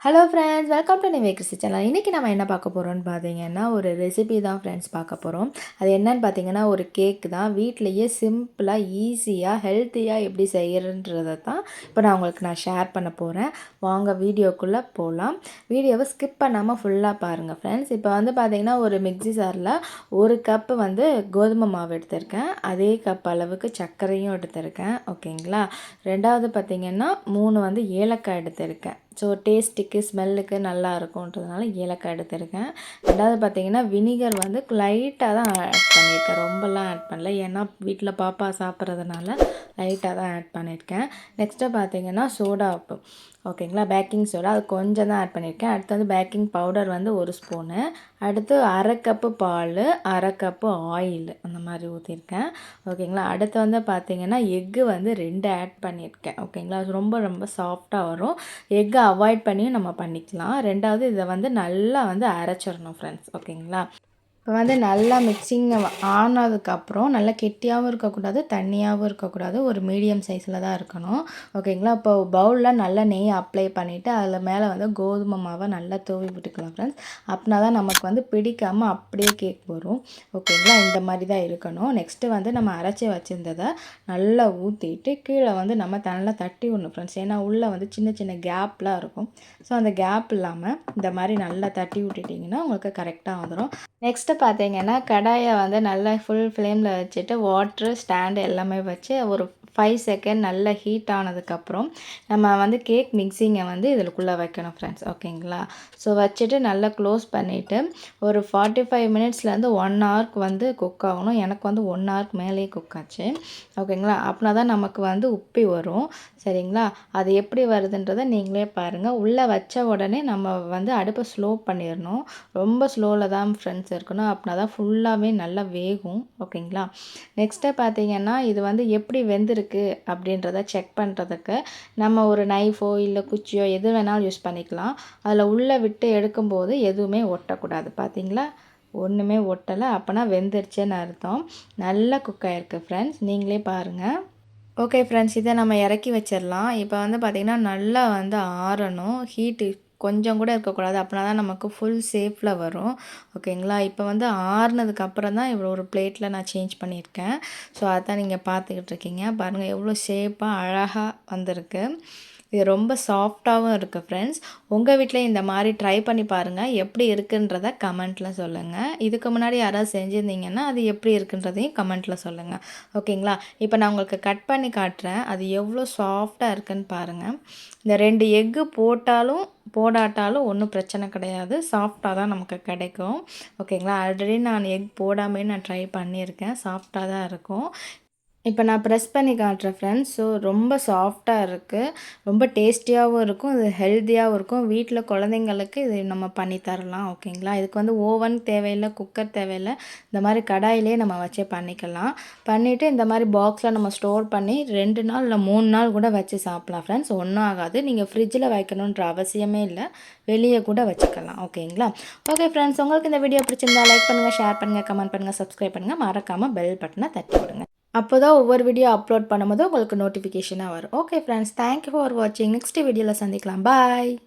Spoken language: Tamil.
Hello friends, welcome to Nive Christy channel. இன்றைக்கி நம்ம என்ன பார்க்க போகிறோம்னு பார்த்தீங்கன்னா, ஒரு ரெசிபி தான் ஃப்ரெண்ட்ஸ் பார்க்க போகிறோம். அது என்னன்னு பார்த்தீங்கன்னா, ஒரு கேக் தான். வீட்டிலையே சிம்பிளாக, ஈஸியாக, ஹெல்த்தியாக எப்படி செய்கிறன்றதை தான் இப்போ நான் ஷேர் பண்ண போகிறேன். வாங்க வீடியோக்குள்ளே போகலாம். வீடியோவை ஸ்கிப் பண்ணாமல் ஃபுல்லாக பாருங்கள் ஃப்ரெண்ட்ஸ். இப்போ வந்து பார்த்தீங்கன்னா, ஒரு மிக்ஸி ஜாரில் ஒரு கப்பு வந்து கோதுமை மாவு எடுத்திருக்கேன். அதே கப் அளவுக்கு சர்க்கரையும் எடுத்திருக்கேன். ஓகேங்களா. ரெண்டாவது பார்த்தீங்கன்னா 3 வந்து ஏலக்காய் எடுத்திருக்கேன். ஸோ டேஸ்ட்டுக்கு ஸ்மெல்லுக்கு நல்லா இருக்கும்ன்றதுனால ஏலக்காய் எடுத்திருக்கேன். ரெண்டாவது பார்த்தீங்கன்னா வினிகர் வந்து லைட்டாக தான் ஆட் பண்ணியிருக்கேன், ரொம்பலாம் ஆட் பண்ணல. ஏன்னா வீட்டில் பாப்பா சாப்பிட்றதுனால லைட்டாக தான் ஆட் பண்ணியிருக்கேன். நெக்ஸ்ட்டு பார்த்தீங்கன்னா சோடா உப்பு, ஓகேங்களா, பேக்கிங் சோடா அது கொஞ்சம் தான் ஆட் பண்ணியிருக்கேன். அடுத்து வந்து பேக்கிங் பவுடர் வந்து 1 ஸ்பூனு. அடுத்து அரை கப்பு பால், அரை கப்பு ஆயில் அந்த மாதிரி ஊற்றிருக்கேன். ஓகேங்களா. அடுத்து வந்து பார்த்திங்கன்னா எக்கு வந்து 2 ஆட் பண்ணியிருக்கேன். ஓகேங்களா. அது ரொம்ப ரொம்ப சாஃப்டாக வரும். எக்கை அவாய்ட் பண்ணியும் நம்ம பண்ணிக்கலாம். ரெண்டாவது இதை வந்து நல்லா வந்து அரைச்சிடணும் ஃப்ரெண்ட்ஸ். ஓகேங்களா. இப்போ வந்து நல்லா மிக்சிங் ஆனதுக்கப்புறம் நல்லா கெட்டியாகவும் இருக்கக்கூடாது, தண்ணியாகவும் இருக்கக்கூடாது, ஒரு மீடியம் சைஸில் தான் இருக்கணும். ஓகேங்களா. இப்போ பவுலில் நல்லா நெய் அப்ளை பண்ணிவிட்டு அதில் மேலே வந்து கோதுமை மாவை நல்லா தூவி விட்டுக்கலாம் ஃப்ரெண்ட்ஸ். அப்படின்னா தான் நமக்கு வந்து பிடிக்காமல் அப்படியே கேக் வரும். ஓகேங்களா. இந்த மாதிரி தான் இருக்கணும். நெக்ஸ்ட்டு வந்து நம்ம அரைச்சி வச்சுருந்ததை நல்லா ஊற்றிட்டு கீழே வந்து நம்ம நல்லா தட்டி விடணும் ஃப்ரெண்ட்ஸ். ஏன்னா உள்ளே வந்து சின்ன சின்ன கேப்லாம் இருக்கும். ஸோ அந்த கேப் இல்லாமல் இந்த மாதிரி நல்லா தட்டி விட்டுட்டிங்கன்னா உங்களுக்கு கரெக்டாக வந்துடும். நெக்ஸ்ட்டு பார்த்தீங்கன்னா கடாயை வந்து நல்லா ஃபுல் ஃப்ளேமில் வச்சுட்டு வாட்ரு ஸ்டாண்டு எல்லாமே வச்சு ஒரு 5 செகண்ட் நல்லா ஹீட் ஆனதுக்கப்புறம் நம்ம வந்து கேக் மிக்ஸிங்கை வந்து இதுக்குள்ளே வைக்கணும் ஃப்ரெண்ட்ஸ். ஓகேங்களா. ஸோ வச்சுட்டு நல்லா க்ளோஸ் பண்ணிவிட்டு ஒரு 45 மினிட்ஸ்லேருந்து 1 ஹவருக்கு வந்து குக் ஆகணும். எனக்கு வந்து 1 ஹவருக்கு மேலேயே குக் ஆச்சு. ஓகேங்களா. அப்படின்னா தான் நமக்கு வந்து உப்பி வரும். சரிங்களா. அது எப்படி வருதுன்றதை நீங்களே பாருங்கள். உள்ளே வச்ச உடனே நம்ம வந்து அடுப்பை ஸ்லோ பண்ணிடணும். ரொம்ப ஸ்லோவில் தான் ஃப்ரெண்ட்ஸ் இருக்கணும். அப்படின்னா தான் ஃபுல்லாகவே நல்லா வேகும். ஓகேங்களா. நெக்ஸ்ட்டு பார்த்தீங்கன்னா இது வந்து எப்படி வெந்திருக்கு அப்படின்றத செக் பண்ணுறதுக்கு நம்ம ஒரு நைஃபோ இல்லை குச்சியோ எது வேணாலும் யூஸ் பண்ணிக்கலாம். அதில் உள்ளே விட்டு எடுக்கும்போது எதுவுமே ஒட்டக்கூடாது. பார்த்தீங்களா, ஒன்றுமே ஒட்டலை. அப்போனா வெந்துருச்சுன்னு அர்த்தம். நல்லா குக் ஆகிருக்கு ஃப்ரெண்ட்ஸ். நீங்களே பாருங்கள். ஓகே ஃப்ரெண்ட்ஸ், இதை நம்ம இறக்கி வச்சிடலாம். இப்போ வந்து பார்த்திங்கன்னா நல்லா வந்து ஆறணும். ஹீட்டு கொஞ்சம் கூட இருக்கக்கூடாது. அப்படின்னா தான் நமக்கு ஃபுல் ஷேப்பில் வரும். ஓகேங்களா. இப்போ வந்து ஆறுனதுக்கப்புறம் தான் இவ்வளோ ஒரு பிளேட்டில் நான் சேஞ்ச் பண்ணியிருக்கேன். ஸோ அதான் நீங்கள் பார்த்துக்கிட்டு இருக்கீங்க. பாருங்கள் எவ்வளோ ஷேப்பாக அழகாக வந்திருக்கு. இது ரொம்ப சாஃப்டாகவும் இருக்குது ஃப்ரெண்ட்ஸ். உங்கள் வீட்டில் இந்த மாதிரி ட்ரை பண்ணி பாருங்கள். எப்படி இருக்குன்றத கமெண்ட்டில் சொல்லுங்கள். இதுக்கு முன்னாடி யாராவது செஞ்சுருந்தீங்கன்னா அது எப்படி இருக்குன்றதையும் கமெண்ட்டில் சொல்லுங்கள். ஓகேங்களா. இப்போ நான் உங்களுக்கு கட் பண்ணி காட்டுறேன். அது எவ்வளோ சாஃப்டாக இருக்குன்னு பாருங்கள். இந்த 2 எக்கு போட்டாலும் போடாட்டாலும் ஒன்றும் பிரச்சனை கிடையாது. சாஃப்டாக தான் நமக்கு கிடைக்கும். ஓகேங்களா. ஆல்ரெடி நான் எக் போடாமே நான் ட்ரை பண்ணியிருக்கேன். சாஃப்டாக தான் இருக்கும். இப்போ நான் ப்ரெஸ் பண்ணி காட்டுறேன் ஃப்ரெண்ட்ஸ். ஸோ ரொம்ப சாஃப்டாக இருக்குது. ரொம்ப டேஸ்டியாகவும் இருக்கும். இது ஹெல்த்தியாகவும் இருக்கும். வீட்டில் குழந்தைங்களுக்கு இது நம்ம பண்ணி தரலாம். ஓகேங்களா. இதுக்கு வந்து ஓவன் தேவையில்லை, குக்கர் தேவையில்லை. இந்த மாதிரி கடாயிலே நம்ம வச்சே பண்ணிக்கலாம். பண்ணிவிட்டு இந்த மாதிரி பாக்ஸில் நம்ம ஸ்டோர் பண்ணி 2 நாள் இல்லை 3 நாள் கூட வச்சு சாப்பிட்லாம் ஃப்ரெண்ட்ஸ். ஒன்றும் ஆகாது. நீங்கள் ஃப்ரிட்ஜில் வைக்கணுன்ற அவசியமே இல்லை. வெளியே கூட வச்சுக்கலாம். ஓகேங்களா. ஓகே ஃப்ரெண்ட்ஸ், உங்களுக்கு இந்த வீடியோ பிடிச்சிருந்தா லைக் பண்ணுங்கள், ஷேர் பண்ணுங்கள், கமெண்ட் பண்ணுங்கள், சப்ஸ்கிரைப் பண்ணுங்கள். மறக்காமல் பெல் பட்டனை தட்டி விடுங்க. அப்போ தான் ஒவ்வொரு வீடியோ அப்லோட் பண்ணும்போது உங்களுக்கு நோட்டிஃபிகேஷனாக வரும். ஓகே ஃப்ரெண்ட்ஸ், தேங்க்யூ ஃபார் வாட்சிங். நெக்ஸ்ட் வீடியோவில் சந்திக்கலாம். பாய்.